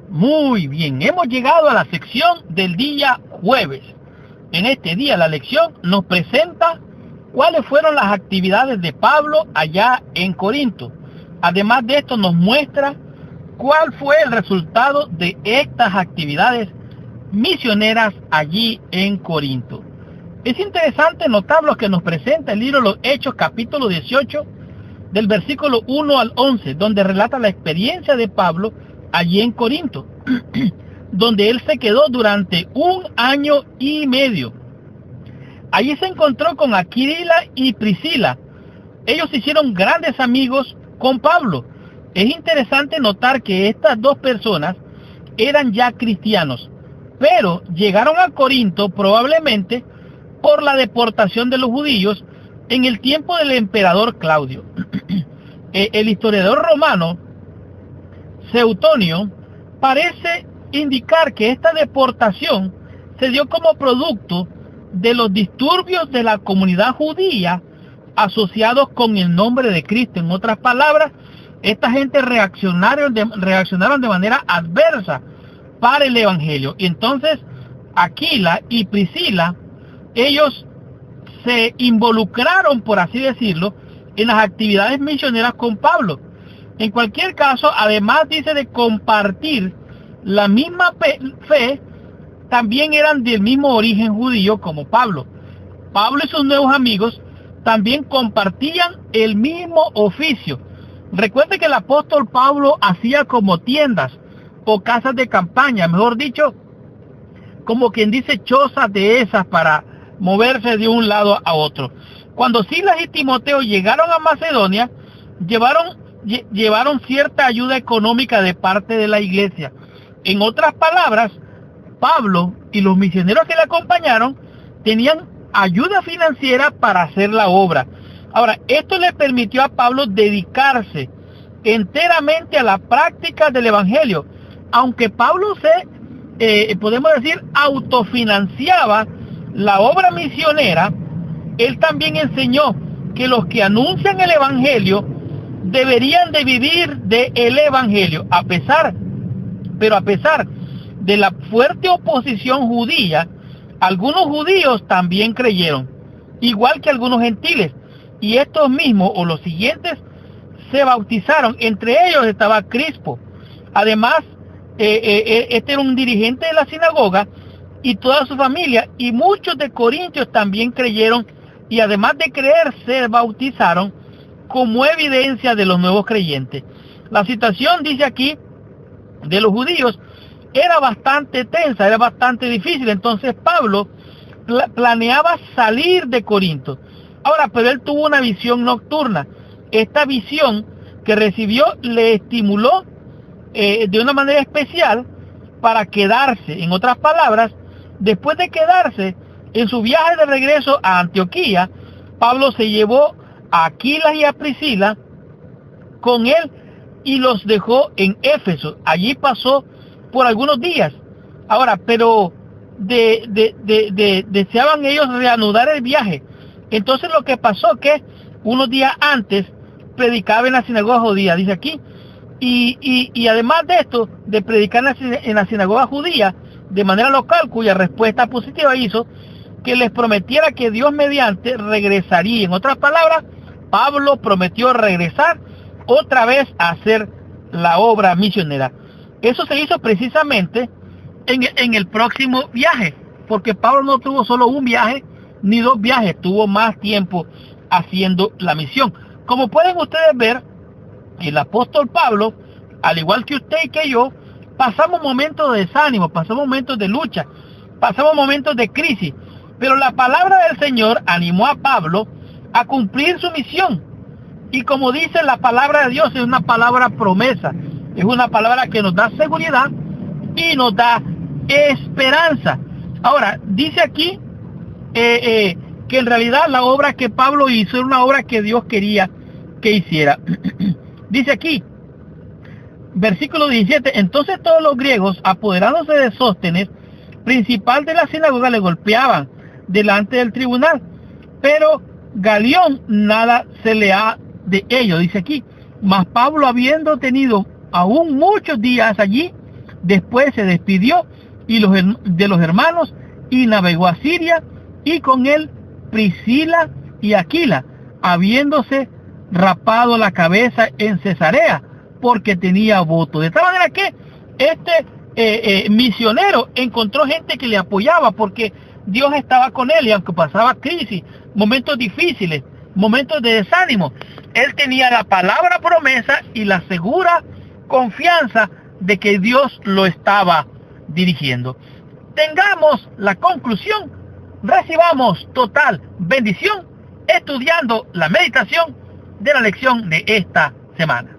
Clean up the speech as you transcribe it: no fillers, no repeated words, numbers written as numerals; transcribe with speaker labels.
Speaker 1: Muy bien, hemos llegado a la sección del día jueves. En este día la lección nos presenta cuáles fueron las actividades de Pablo allá en Corinto. Además de esto nos muestra cuál fue el resultado de estas actividades misioneras allí en Corinto. Es interesante notar lo que nos presenta el libro de los Hechos, capítulo 18, del versículo 1 al 11, donde relata la experiencia de Pablo allí en Corinto, donde él se quedó durante 1 año y medio. Allí se encontró con Aquila y Priscila. Ellos hicieron grandes amigos con Pablo. Es interesante notar que estas dos personas eran ya cristianos, pero llegaron a Corinto probablemente por la deportación de los judíos en el tiempo del emperador Claudio. El historiador romano Seutonio parece indicar que esta deportación se dio como producto de los disturbios de la comunidad judía asociados con el nombre de Cristo. En otras palabras, esta gente reaccionaron de manera adversa para el evangelio. Y entonces Aquila y Priscila, ellos se involucraron, por así decirlo, en las actividades misioneras con Pablo. En cualquier caso, además dice de compartir la misma fe, también eran del mismo origen judío como Pablo. Pablo y sus nuevos amigos también compartían el mismo oficio. Recuerde que el apóstol Pablo hacía como tiendas o casas de campaña, mejor dicho, como quien dice chozas de esas para moverse de un lado a otro. Cuando Silas y Timoteo llegaron a Macedonia, llevaron cierta ayuda económica de parte de la iglesia. En otras palabras, Pablo y los misioneros que le acompañaron tenían ayuda financiera para hacer la obra. Ahora, esto le permitió a Pablo dedicarse enteramente a la práctica del evangelio, aunque Pablo podemos decir, autofinanciaba la obra misionera. Él también enseñó que los que anuncian el evangelio deberían de vivir del evangelio, a pesar de la fuerte oposición judía. Algunos judíos también creyeron, igual que algunos gentiles, y estos mismos o los siguientes se bautizaron. Entre ellos estaba Crispo. Además, este era un dirigente de la sinagoga y toda su familia, y muchos de Corintios también creyeron, y además de creer, se bautizaron como evidencia de los nuevos creyentes. La situación, dice aquí, de los judíos era bastante tensa, era bastante difícil. Entonces Pablo planeaba salir de Corinto. Ahora, pero él tuvo una visión nocturna. Esta visión que recibió le estimuló de una manera especial para quedarse. En otras palabras, después de quedarse en su viaje de regreso a Antioquía, Pablo se llevó a Aquila y a Priscila con él y los dejó en Éfeso. Allí pasó por algunos días. Ahora, pero deseaban ellos reanudar el viaje. Entonces lo que pasó que unos días antes predicaba en la sinagoga judía, dice aquí, y además de esto, de predicar en la sinagoga judía de manera local, cuya respuesta positiva hizo que les prometiera que Dios mediante regresaría. En otras palabras, Pablo prometió regresar otra vez a hacer la obra misionera. Eso se hizo precisamente en el próximo viaje, porque Pablo no tuvo solo un viaje ni 2 viajes, tuvo más tiempo haciendo la misión. Como pueden ustedes ver, el apóstol Pablo, al igual que usted y que yo, pasamos momentos de desánimo, pasamos momentos de lucha, pasamos momentos de crisis, pero la palabra del Señor animó a Pablo a cumplir su misión. Y como dice la palabra de Dios, es una palabra promesa, es una palabra que nos da seguridad y nos da esperanza. Ahora, dice aquí que en realidad la obra que Pablo hizo era una obra que Dios quería que hiciera. Dice aquí, versículo 17, entonces todos los griegos, apoderándose de Sóstenes, principal de la sinagoga, le golpeaban delante del tribunal, pero Galión nada se le ha de ello, dice aquí. Mas Pablo, habiendo tenido aún muchos días allí, Después se despidió de los hermanos y navegó a Siria, y con él Priscila y Aquila, habiéndose rapado la cabeza en Cesarea, porque tenía voto. De tal manera que este misionero encontró gente que le apoyaba, porque Dios estaba con él, y aunque pasaba crisis, momentos difíciles, momentos de desánimo, él tenía la palabra promesa y la segura confianza de que Dios lo estaba dirigiendo. Tengamos la conclusión, recibamos total bendición estudiando la meditación de la lección de esta semana.